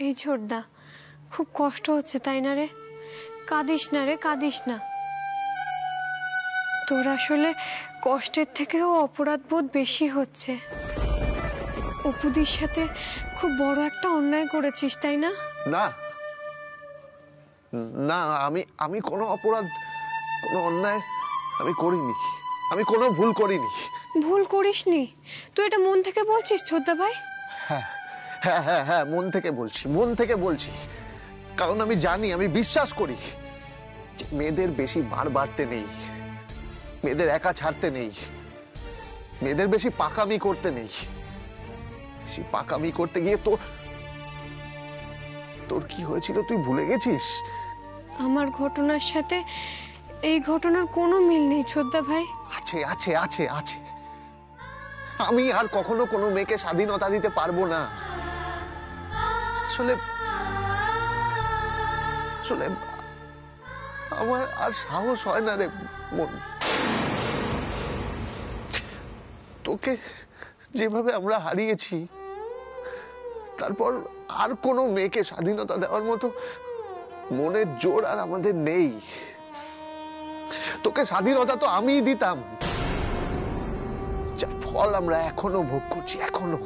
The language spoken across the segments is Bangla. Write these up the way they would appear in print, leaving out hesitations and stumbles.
এই ছোটদা, খুব কষ্ট হচ্ছে তাই না রে? কাঁদিস না রে, কাঁদিস না। তোর আসলে কষ্টের থেকেও অপরাধ বোধ বেশি হচ্ছে। অপুদির সাথে খুব বড় একটা অন্যায় করেছিস তাই না? না না, আমি কোনো অপরাধ, কোনো অন্যায় আমি করিনি। আমি কোনো ভুল করিনি। ভুল করিসনি? তুই এটা মন থেকে বলছিস ছোটদা ভাই? হ্যাঁ হ্যাঁ হ্যাঁ হ্যাঁ, মন থেকে বলছি, মন থেকে বলছি। কারণ আমি জানি, আমি বিশ্বাস করি যে মেয়েদের বেশি বার বাড়তে নেই, মেয়েদের একা ছাড়তে নেই, মেয়েদের বেশি পাকামি করতে নেই। বেশি পাকামি করতে গিয়ে তোর কি হয়েছিল তুই ভুলে গেছিস? আমার ঘটনার সাথে এই ঘটনার কোনো মিল নেই ছোটদা ভাই। আছে আছে আছে আছে। আমি আর কখনো কোনো মেয়েকে স্বাধীনতা দিতে পারবো না। আসলে আসলে আমার আর সাহস হয় না রে মন। তোকে যেভাবে আমরা হারিয়েছি, তারপর আর কোনো মেয়েকে স্বাধীনতা দেওয়ার মতো মনের জোর আর আমাদের নেই। তোকে স্বাধীনতা তো আমিই দিতাম, যার ফল আমরা এখনো ভোগ করছি, এখনো।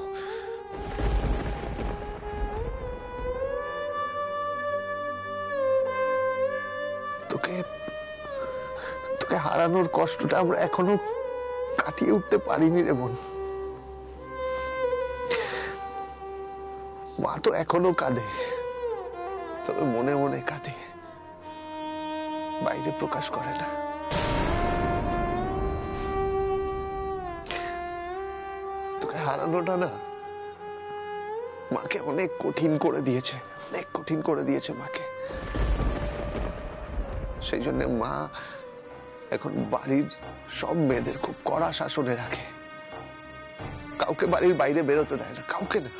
তোকে তোকে হারানোর কষ্টটা আমরা এখনো কাটিয়ে উঠতে পারিনি রে বোন। মা তো এখনো কাঁদে, তবে মনে মনে কাঁদে, বাইরে প্রকাশ করে না। তোকে হারানোটা না মাকে অনেক কঠিন করে দিয়েছে, অনেক কঠিন করে দিয়েছে মাকে। সেই জন্য মা এখন বাড়ির সব মেয়েদের খুব কড়া শাসনে রাখে। কাউকে বাড়ির বাইরে বেরোতে দেয় না, কাউকে না।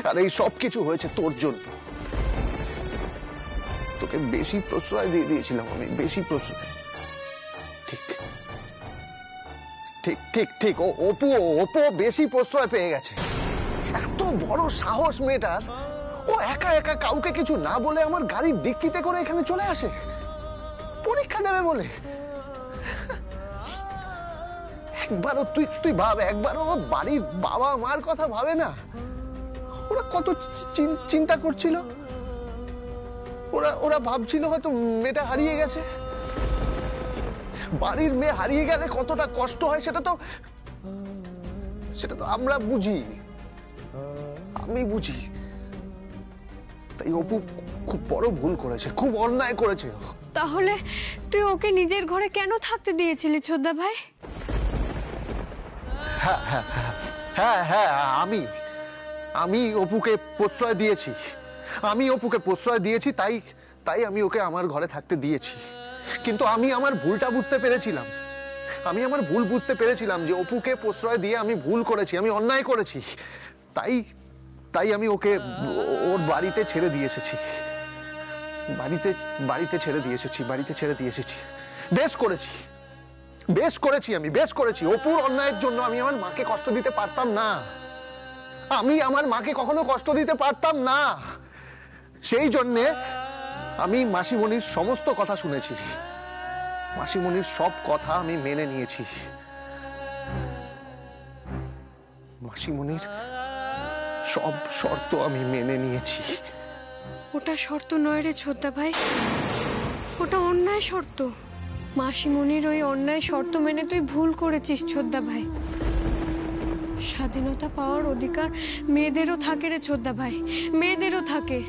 আর এই সব কিছু হয়েছে তোর জন্য। তোকে বেশি প্রশ্রয় দিয়ে দিয়েছিলাম আমি, বেশি প্রশ্রয়। ঠিক ঠিক ঠিক ঠিক, অপু বেশি প্রশ্রয় পেয়ে গেছে। এত বড় সাহস মেয়েটার, ও একা একা কাউকে কিছু না বলে আমার গাড়ির ডিক্কিতে করে এখানে চলে আসে পরীক্ষা দেবে বলে। একবারও তুই ভাব, একবারও বাড়ির বাবা মার কথা ভাবে না? ওরা কত চিন্তা করছিল, ওরা ভাবছিল হয়তো মেয়েটা হারিয়ে গেছে। বাড়ির মেয়ে হারিয়ে গেলে কতটা কষ্ট হয় সেটা তো আমরা বুঝি, আমি বুঝি। তাই অপু খুব বড় ভুল করেছে, খুব অন্যায় করেছে। তাহলে তুই ওকে নিজের ঘরে কেন থাকতে দিয়েছিলি ছোটদা ভাই? হ্যাঁ হ্যাঁ হ্যাঁ হ্যাঁ, আমি অপুকে প্রশ্রয় দিয়েছি, তাই আমি ওকে আমার ঘরে থাকতে দিয়েছি। কিন্তু আমি আমার ভুলটা বুঝতে পেরেছিলাম, আমার ভুল বুঝতে পেরেছিলাম যে অপুকে প্রশ্রয় দিয়ে আমি ভুল করেছি, আমি অন্যায় করেছি। তাই আমি ওকে ওর বাড়িতে ছেড়ে দিয়ে এসেছি, বাড়িতে ছেড়ে দিয়ে এসেছি। বেশ করেছি। অপুর অন্যায়ের জন্য আমি আমার মাকে কষ্ট দিতে পারতাম না, আমি আমার মাকে কখনো কষ্ট দিতে পারতাম না। সেই জন্যে আমি মাসিমণির সমস্ত কথা শুনেছি, মাসিমণির সব কথা আমি মেনে নিয়েছি। মাসিমণির সব শর্ত আমি মেনে নিয়েছি। ওটা শর্ত নয় রে ছোটদা ভাই, ওটা অন্যায় শর্ত। মাসিমণির ওই অন্যায় শর্ত মেনে তুই ভুল করেছিস ছোটদা ভাই। স্বাধীনতা পাওয়ার অধিকার মেয়েদেরও থাকে রে ছোটদা ভাই, মেয়েদেরও থাকে।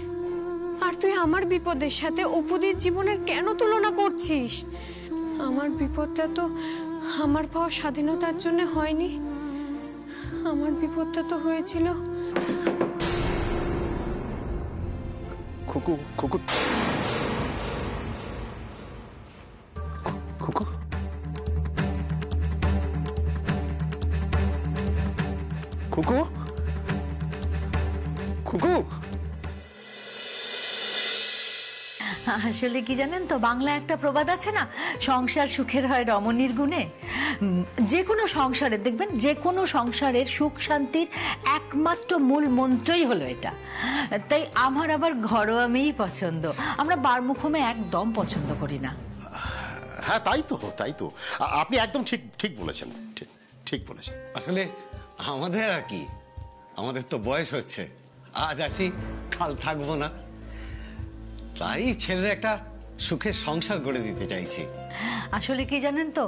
আর তুই আমার বিপদের সাথে অপুদির জীবনের কেন তুলনা করছিস? আমার বিপদটা তো আমার পাওয়া স্বাধীনতার জন্য হয়নি, আমার বিপদটা তো হয়েছিল খুকু খুকু খুকু খুকু খুকু আসলে কি জানেন তো, বাংলা একটা প্রবাদ আছে না, সংসার সুখের হয় রমণীর গুণে। যে কোনো সংসারে দেখবেন, যে কোনো সংসারের সুখ শান্তির একমাত্র মূল মন্ত্রই হলো এটা। তাই আমার আবার ঘরোয়া মেয়েই পছন্দ, আমরা বারমুখমে একদম পছন্দ করি না। হ্যাঁ তাই তো আপনি একদম ঠিক ঠিক বলেছেন, ঠিক ঠিক বলেছেন। আসলে আমাদের আর কি, আমাদের তো বয়স হচ্ছে, আজ আছি কাল থাকবো না, তাই ছেলের একটা সুখের সংসার গড়ে দিতে চাইছি। আসলে কি জানেন তো,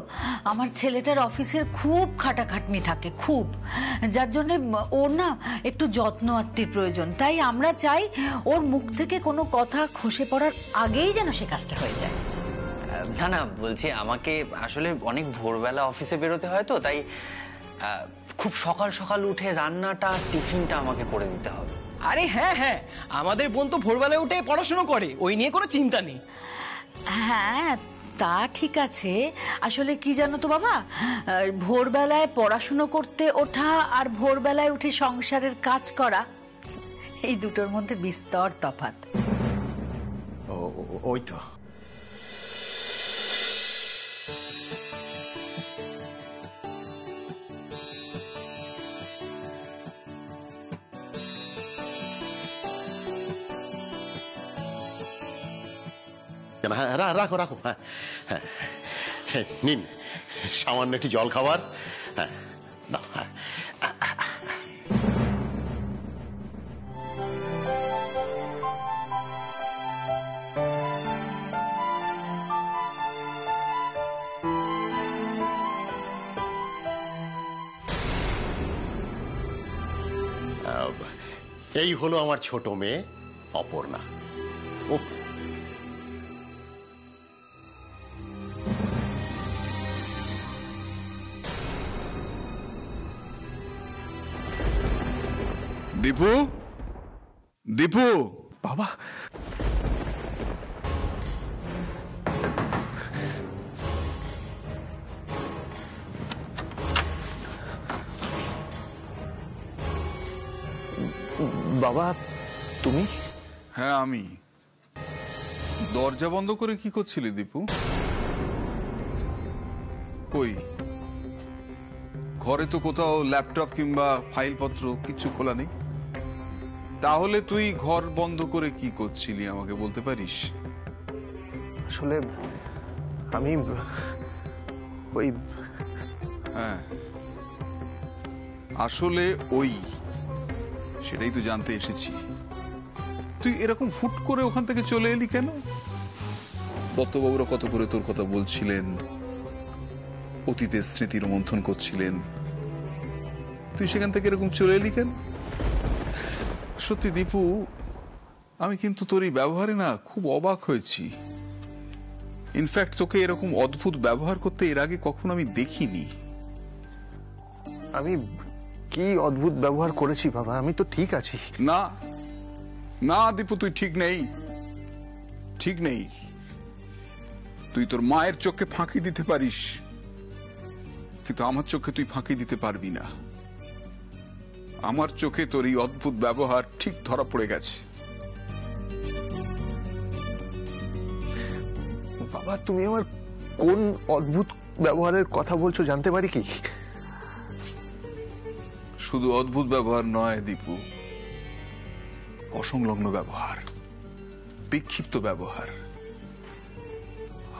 আমার ছেলেটার অফিসের খুব খাটাখাটনি থাকে, খুব, যার জন্য ওর না একটু যত্ন আত্মীর প্রয়োজন। তাই আমরা চাই ওর মুখ থেকে কোনো কথা খসে পড়ার আগেই যেন সে কাজটা হয়ে যায়। না না, বলছি আমাকে আসলে অনেক ভোরবেলা অফিসে বেরোতে হয়, তো তাই খুব সকাল সকাল উঠে রান্নাটা টিফিনটা আমাকে করে দিতে হবে। আরে হ্যাঁ হ্যাঁ, আমাদের বোন তো ভোরবেলায় উঠে পড়াশোনা করে, ওই নিয়ে কোনো চিন্তা নেই। হ্যাঁ তা ঠিক আছে, আসলে কি জানো তো বাবা, ভোরবেলায় পড়াশুনো করতে ওঠা আর ভোরবেলায় উঠে সংসারের কাজ করা, এই দুটোর মধ্যে বিস্তর তফাৎ। ওই তো হ্যাঁ, রাখো রাখো, হ্যাঁ হ্যাঁ হ্যাঁ, নিন সামান্য একটি জল খাবার। হ্যাঁ দাও, হ্যাঁ। এই হলো আমার ছোট মেয়ে অপর্ণা। ও দীপু, দীপু বাবা, বাবা তুমি? হ্যাঁ আমি। দরজা বন্ধ করে কি করছিলি দীপু? কই, ঘরে তো কোথাও ল্যাপটপ কিংবা ফাইলপত্র কিচ্ছু খোলা নেই, তাহলে তুই ঘর বন্ধ করে কি করছিলি আমাকে বলতে পারিস? আসলে আমি ওই, হ্যাঁ আসলে ওই, সেটাই তো জানতে এসেছি। তুই এরকম হুট করে ওখান থেকে চলে এলি কেন? দত্তবাবুরা কত করে তোর কথা বলছিলেন, অতীতের স্মৃতির মন্থন করছিলেন, তুই সেখান থেকে এরকম চলে এলি কেন? সত্যি দীপু, আমি কিন্তু তোর এই ব্যবহারে না খুব অবাক হয়েছি। ইনফ্যাক্ট তোকে এরকম অদ্ভুত ব্যবহার করতে এর আগে কখনো আমি দেখিনি। আমি কি অদ্ভুত ব্যবহার করেছি বাবা? আমি তো ঠিক আছি। না না দীপু, তুই ঠিক নেই, ঠিক নেই। তুই তোর মায়ের চোখে ফাঁকি দিতে পারিস, কিন্তু আমার চোখে তুই ফাঁকি দিতে পারবি না। আমার চোখে তোর এই অদ্ভুত ব্যবহার ঠিক ধরা পড়ে গেছে। বাবা তুমি আমার কোন অদ্ভুত ব্যবহারের কথা বলছো জানতে পারি কি? শুধু অদ্ভুত ব্যবহার নয় দীপু, অসংলগ্ন ব্যবহার, বিক্ষিপ্ত ব্যবহার।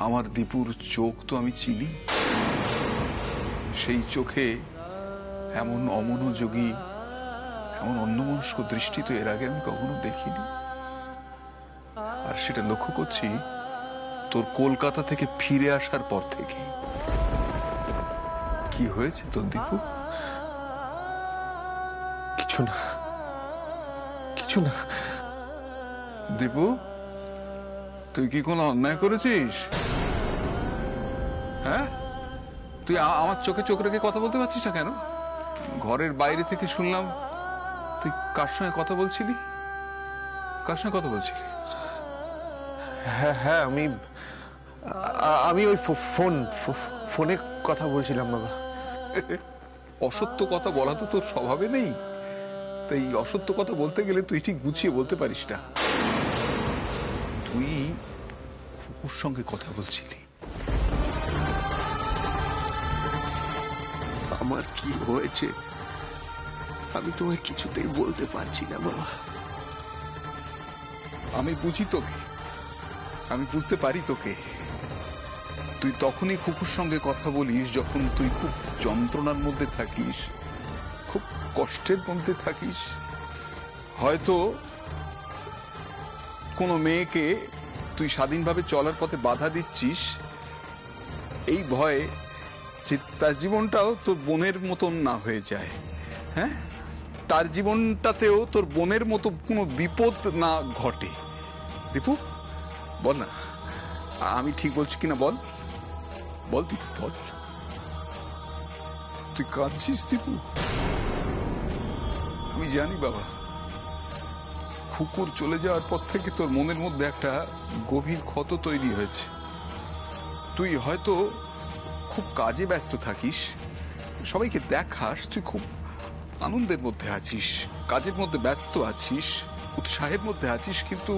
আমার দীপুর চোখ তো আমি চিনি, সেই চোখে এমন অমনোযোগী, এমন অন্যমনস্ক দৃষ্টি তো এর আগে আমি কখনো দেখিনি। আর সেটা লক্ষ্য করছি তোর কলকাতা থেকে ফিরে আসার পর থেকে। কি হয়েছে তোর দীপু? কিছু না, কিছু না। দীপু, তুই কি কোনো অন্যায় করেছিস? হ্যাঁ, তুই আমার চোখে চোখ রেখে কথা বলতে পারছিস না কেন? ঘরের বাইরে থেকে শুনলাম তুই কার সঙ্গে কথা বলছিলি? কার সঙ্গে কথা বলছিলি? হ্যাঁ হ্যাঁ, আমি ওই ফোনে কথা বলছিলাম বাবা। অসত্য কথা বলা তো তোর স্বভাবে নেই, তাই অসত্য কথা বলতে গেলে তুই ঠিক গুছিয়ে বলতে পারিস না। তুই খুকুর সঙ্গে কথা বলছিলি? আমার কি হয়েছে আমি তোমায় কিছুতেই বলতে পারছি না বাবা। আমি বুঝি তোকে, আমি বুঝতে পারি তোকে। তুই তখনই খুকুর সঙ্গে কথা বলিস যখন তুই খুব যন্ত্রণার মধ্যে থাকিস, খুব কষ্টের মধ্যে থাকিস। হয়তো কোনো মেয়েকে তুই স্বাধীনভাবে চলার পথে বাধা দিচ্ছিস এই ভয়ে যে তার জীবনটাও তোর বোনের মতন না হয়ে যায়। হ্যাঁ, তার জীবনটাতেও তোর বোনের মতো কোনো বিপদ না ঘটে। দীপু বল না, আমি ঠিক বলছি কিনা বল, বল দীপু বল। তুই কাঁদছিস দীপু? আমি জানি বাবা, খুকুর চলে যাওয়ার পর থেকে তোর মনের মধ্যে একটা গভীর ক্ষত তৈরি হয়েছে। তুই হয়তো খুব কাজে ব্যস্ত থাকিস, সবাইকে দেখাস, তুই খুব আনন্দের মধ্যে আছিস, কাজের মধ্যে ব্যস্ত আছিস, উৎসাহের মধ্যে আছিস, কিন্তু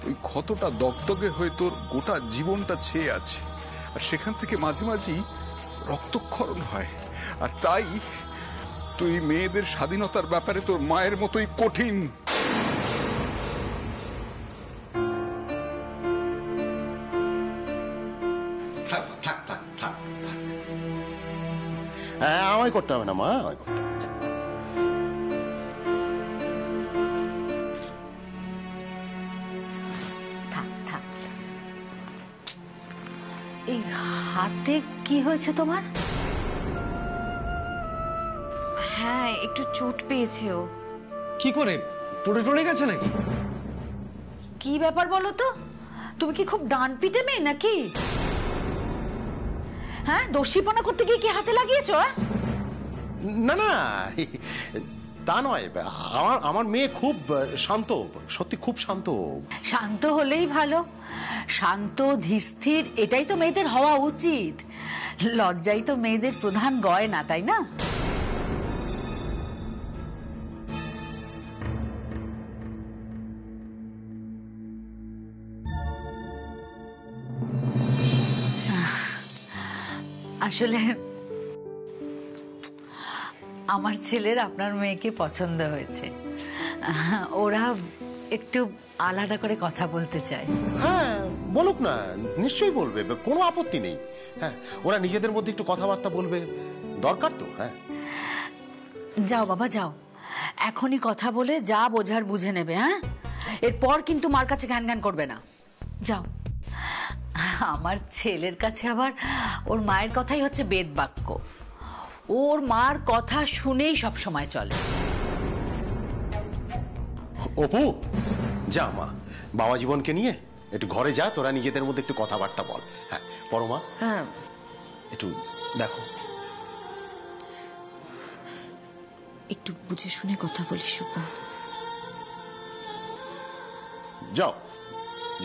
ওই ক্ষতটা দগদগে হয়ে তোর গোটা জীবনটা ছেয়ে আছে। আর সেখান থেকে মাঝে মাঝেই রক্তক্ষরণ হয়। আর তাই তুই মেয়েদের স্বাধীনতার ব্যাপারে তোর মায়ের মতোই কঠিন। থাক থাক থাক থাক থাক। হ্যাঁ, আমায় করতে হবে না মা, আমায় করতে হবে না। থাক থাক। এই হাতে কি হয়েছে তোমার? হ্যাঁ, একটু চোট পেয়েছে ও। কি করে পড়ে টড়ে গেছে নাকি? কি ব্যাপার বলো তো? তুমি কি খুব ডান পিটে মেয়ে নাকি? হ্যাঁ, দোষীপনা করতে গিয়ে কি হাতে লাগিয়েছো? না না, তা নয়। আমার মেয়ে খুব শান্ত, সত্যি খুব শান্ত। শান্ত হলেই ভালো। শান্ত ধীরস্থির এটাই তো মেয়েদের হওয়া উচিত। লজ্জাই তো মেয়েদের প্রধান গয়না, তাই না? আসলে আমার ছেলের আপনার মেয়েকে পছন্দ হয়েছে। ওরা একটু আলাদা করে কথা বলতে চায়। হ্যাঁ, বলুক না, নিশ্চয়ই বলবে, কোনো আপত্তি নেই। হ্যাঁ, ওরা নিজেদের মধ্যে একটু কথাবার্তা বলবে, দরকার তো। হ্যাঁ, যাও বাবা যাও, এখনই কথা বলে যা বোঝার বুঝে নেবে। হ্যাঁ, এরপর কিন্তু মার কাছে ঘ্যান ঘ্যান করবে না। যাও। আমার ছেলের কাছে আবার ওর মায়ের কথাই হচ্ছে বেদ বাক্য। ওর মার কথা শুনেই সব সময় চলে। অপু, যা মা, বাবা জীবনকে নিয়ে একটু ঘরে যা, তোরা নিজেদের মধ্যে একটু কথাবার্তা বল। হ্যাঁ, পরমা, হ্যাঁ, একটু দেখো। একটু বুঝে শুনে কথা বলিস শুভ। যাও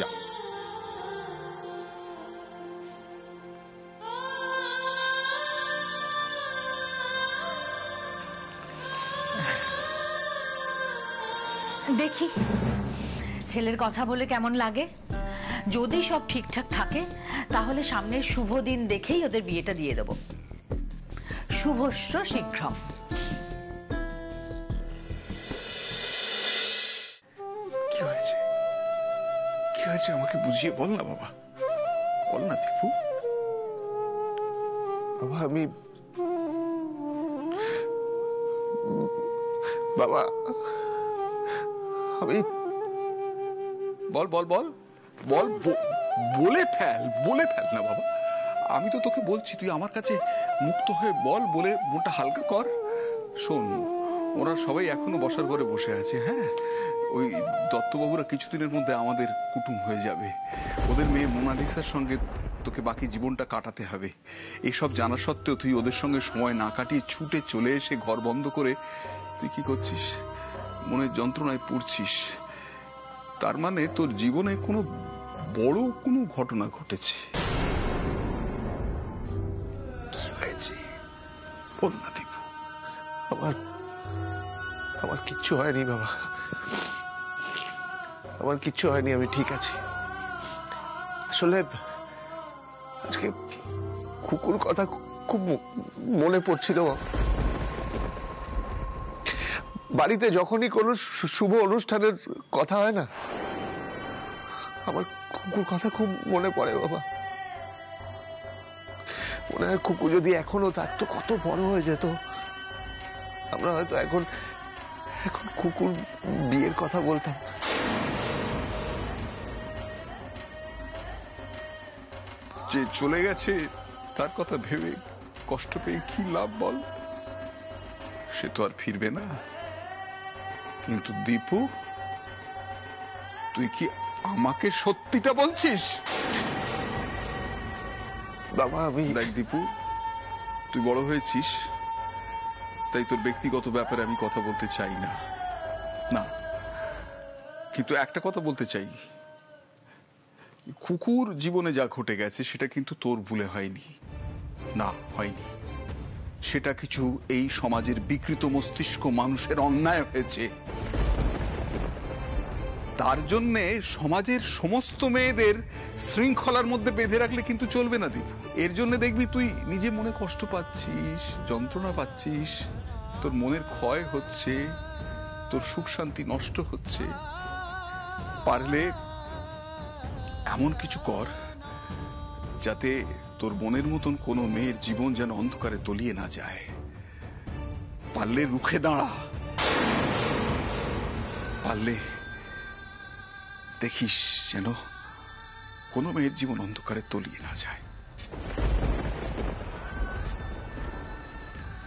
যাও। দেখি ছেলের কথা বলে কেমন লাগে। যদি সব ঠিকঠাক থাকে তাহলে সামনের শুভ দিন দেখেই ওদের বিয়েটা দিয়ে দেব। শুভস্য শীঘ্রম। কি হয়েছে, কি হয়েছে আমাকে বুঝিয়ে বল না বাবা, বল না দীপু। বাবা বাবা আমি বল বল বল বল, বলে ফেল, বলে ফেল না বাবা। আমি তো তোকে বলছি, তুই আমার কাছে মুক্ত হয়ে বল, বলে মনটা হালকা কর। শোন, ওরা সবাই এখনো বসার ঘরে বসে আছে। হ্যাঁ, ওই দত্তবাবুরা কিছুদিনের মধ্যে আমাদের কুটুম হয়ে যাবে। ওদের মেয়ে মোনালিসার সঙ্গে তোকে বাকি জীবনটা কাটাতে হবে। এসব জানা সত্ত্বেও তুই ওদের সঙ্গে সময় না কাটিয়ে ছুটে চলে এসে ঘর বন্ধ করে তুই কি করছিস? মনের যন্ত্রণায় পড়ছিস। তার মানে তোর জীবনে কোনো বড় কোনো ঘটনা ঘটেছে। কি হয়েছে বল না দীপু। আমার কিচ্ছু হয়নি বাবা, আমার কিচ্ছু হয়নি, আমি ঠিক আছি। আসলে আজকে কুকুর কথা খুব মনে পড়ছিল। বাড়িতে যখনই কোনো শুভ অনুষ্ঠানের কথা হয় না, আমার কুকুর কথা খুব মনে পড়ে বাবা। মনে হয় কুকুর যদি এখনো থাকতো কত বড় হয়ে যেত। আমরা হয়তো এখন কুকুর বিয়ের কথা বলতাম। যে চলে গেছে তার কথা ভেবে কষ্ট পেয়ে কি লাভ বল? সে তো আর ফিরবে না। কিন্তু দীপু, তুই কি আমাকে সত্যিটা বলছিস? বাবা আমি দেখ দীপু, তুই বড় হয়েছিস, তাই তোর ব্যক্তিগত ব্যাপারে আমি কথা বলতে চাই না। না, কিন্তু একটা কথা বলতে চাই, কুকুর জীবনে যা ঘটে গেছে সেটা কিন্তু তোর ভুলে হয়নি। না, হয়নি। সেটা কিছু এই সমাজের বিকৃত মস্তিষ্ক মানুষের অন্যায় হয়েছে। তার জন্যে সমাজের সমস্ত মেয়েদের শৃঙ্খলার মধ্যে বেঁধে রাখলে কিন্তু চলবে না দীপ। এর জন্য দেখবি তুই নিজে মনে কষ্ট পাচ্ছিস, যন্ত্রণা পাচ্ছিস, তোর মনের ক্ষয় হচ্ছে, তোর সুখ শান্তি নষ্ট হচ্ছে। পারলে এমন কিছু কর যাতে তোর মনের মতন কোনো মেয়ের জীবন যেন অন্ধকারে তলিয়ে না যায়। পারলে রুখে দাঁড়া, পারলে দেখিস যেন কোনো মেয়ের জীবন অন্ধকারে তলিয়ে না যায়।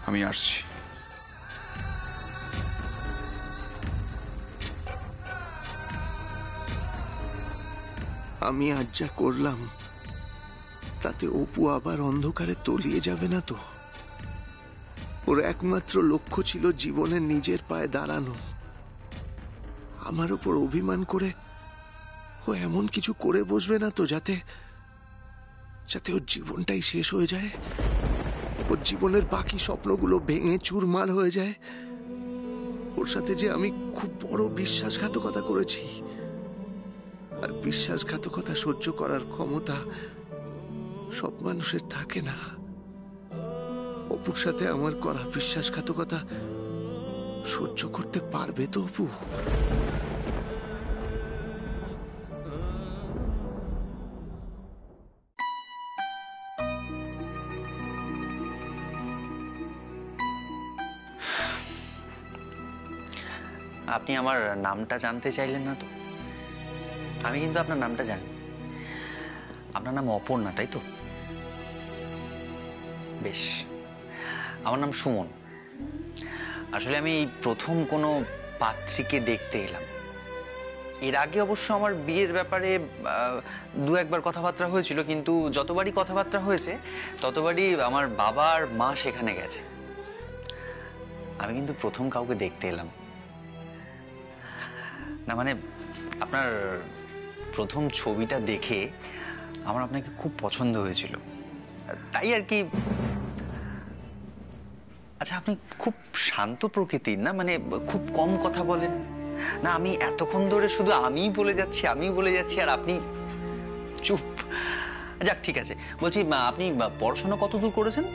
আমি আসছি। আমি আজ যা করলাম তাতে অপু আবার অন্ধকারে তলিয়ে যাবে না তো? ওর একমাত্র লক্ষ্য ছিল জীবনে নিজের পায়ে দাঁড়ানো। আমার উপর অভিমান করে ও এমন কিছু করে বসবে না তো যাতে ওর জীবনটাই শেষ হয়ে যায়, ওর জীবনের বাকি স্বপ্নগুলো ভেঙে চুরমার হয়ে যায়। ওর সাথে যে আমি খুব বড় বিশ্বাসঘাতকতা করেছি, আর বিশ্বাসঘাতকতা সহ্য করার ক্ষমতা সব মানুষের থাকে না। অপুর সাথে আমার করা বিশ্বাসঘাতকতা সহ্য করতে পারবে তো অপু? আপনি আমার নামটা জানতে চাইলেন না তো? আমি কিন্তু আপনার নামটা জানি। আপনার নাম অপর্ণা, তাই তো? বেশ, আমার নাম সুমন। আসলে আমি এই প্রথম কোনো পাত্রীকে দেখতে এলাম। এর আগে অবশ্য আমার বিয়ের ব্যাপারে দু একবার কথাবার্তা হয়েছিল, কিন্তু যতবারই কথাবার্তা হয়েছে ততবারই আমার বাবা আর মা সেখানে গেছে। আমি কিন্তু প্রথম কাউকে দেখতে এলাম না। মানে আপনার প্রথম ছবিটা দেখে আমার আপনাকে খুব পছন্দ হয়েছিল, তাই আর কি। আচ্ছা, আপনি খুব শান্ত প্রকৃতির না? মানে খুব কম কথা বলেন না? আমি এতক্ষণ ধরে শুধু আমিই বলে যাচ্ছি আর আপনি চুপ। যাক, ঠিক আছে। বলছি, আপনি পড়াশোনা কতদূর করেছেন?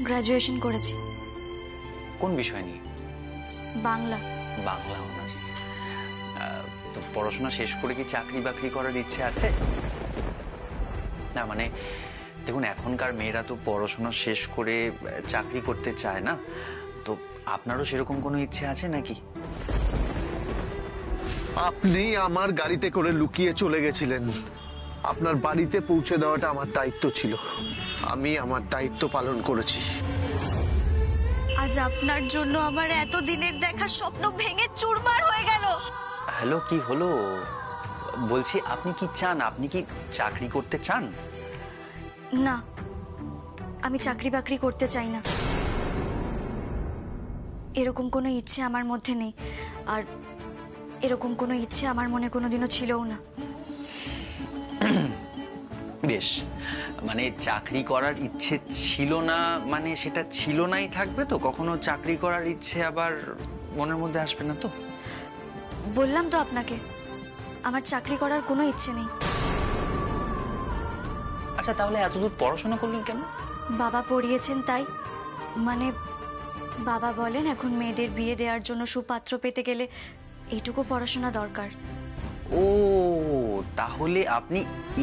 গ্রাজুয়েশন করেছি। কোন বিষয় নিয়ে? বাংলা। বাংলা অনার্স। তো পড়াশোনা শেষ করে কি চাকরি বাকরি করার ইচ্ছে আছে? না মানে দেখুন, এখনকার মেয়েরা তো পড়াশোনা শেষ করে চাকরি করতে চায় না। তো আপনারও সেরকম কোনো ইচ্ছে আছে নাকি? আপনি আমার গাড়িতে করে লুকিয়ে চলে গেছিলেন। আপনার বাড়িতে পৌঁছে দেওয়াটা আমার দায়িত্ব ছিল। আমি আমার দায়িত্ব পালন করেছি। আজ আপনার জন্য আমার এতদিনের দেখা স্বপ্ন ভেঙে চুরমার হয়ে গেল। হ্যালো, কি হলো? বলছি, আপনি কি চান? আপনি কি চাকরি করতে চান? না, আমি চাকরি বাকরি করতে চাই না। এরকম কোনো ইচ্ছে আমার মধ্যে নেই, আর এরকম কোনো ইচ্ছে আমার মনে কোনোদিনও ছিলও না। বেশ, মানে চাকরি করার ইচ্ছে ছিল না মানে সেটা ছিল নাই থাকবে তো? কখনো চাকরি করার ইচ্ছে আবার মনের মধ্যে আসবে না তো? বললাম তো আপনাকে, আমার চাকরি করার কোনো ইচ্ছে নেই। আচ্ছা, তাহলে এতদূর পড়াশোনা করলেন কেন? বাবা পড়িয়েছেন তাই। মানে বাবা বলেন এখন মেয়েদের বিয়ে দেওয়ার জন্য সুপাত্র পেতে গেলে এইটুকু পড়াশোনা দরকার। ও, তাহলে আপনি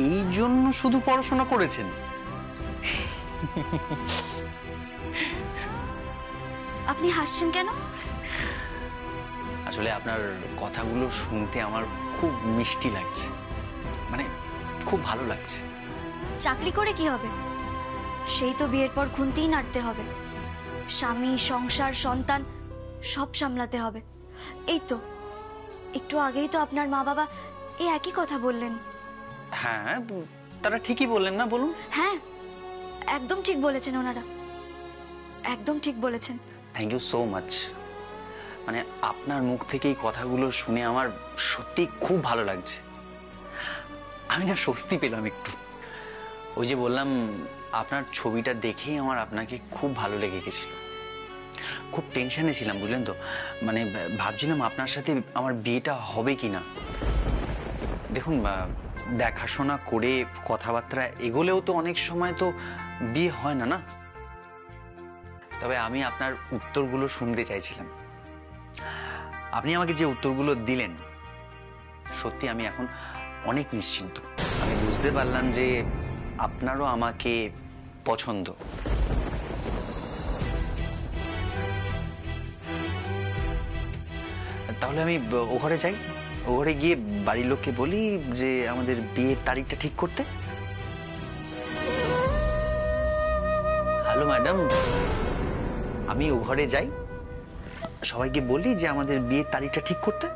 এই জন্য শুধু পড়াশোনা করেছেন? আপনি হাসছেন কেন? আসলে আপনার কথাগুলো শুনতে আমার খুব মিষ্টি লাগছে, মানে খুব ভালো লাগছে। চাকরি করে কি হবে? সেই তো বিয়ের পর খুন্তিই নাড়তে হবে, স্বামী, সংসার, সন্তান সব সামলাতে হবে। এই তো একটু আগেই তো আপনার মা বাবা এই একই কথা বললেন। হ্যাঁ, তারা ঠিকই বললেন না, বলুন? হ্যাঁ, একদম ঠিক বলেছেন ওনারা, একদম ঠিক বলেছেন। Thank you so much. মানে আপনার মুখ থেকে এই কথাগুলো শুনে আমার সত্যি খুব ভালো লাগছে। আমি না স্বস্তি পেলাম একটু। ওই যে বললাম, আপনার ছবিটা দেখেই আমার আপনাকে খুব ভালো লেগে গেছিল। খুব টেনশনে ছিলাম, বুঝলেন তো। মানে ভাবছিলাম আপনার সাথে আমার বিয়েটা হবে কিনা। দেখুন, দেখাশোনা করে কথাবার্তা এগোলেও তো অনেক সময় তো বিয়ে হয় না, না? তবে আমি আপনার উত্তরগুলো শুনতে চাইছিলাম। আপনি আমাকে যে উত্তরগুলো দিলেন, সত্যি আমি এখন অনেক নিশ্চিন্ত। আমি বুঝতে পারলাম যে আপনারও আমাকে পছন্দ। তাহলে আমি ও ঘরে যাই, ও ঘরে গিয়ে বাড়ির লোককে বলি যে আমাদের বিয়ের তারিখটা ঠিক করতে। হ্যালো ম্যাডাম, আমি ও ঘরে যাই, সবাইকে বলি যে আমাদের বিয়ের তারিখটা ঠিক করতে।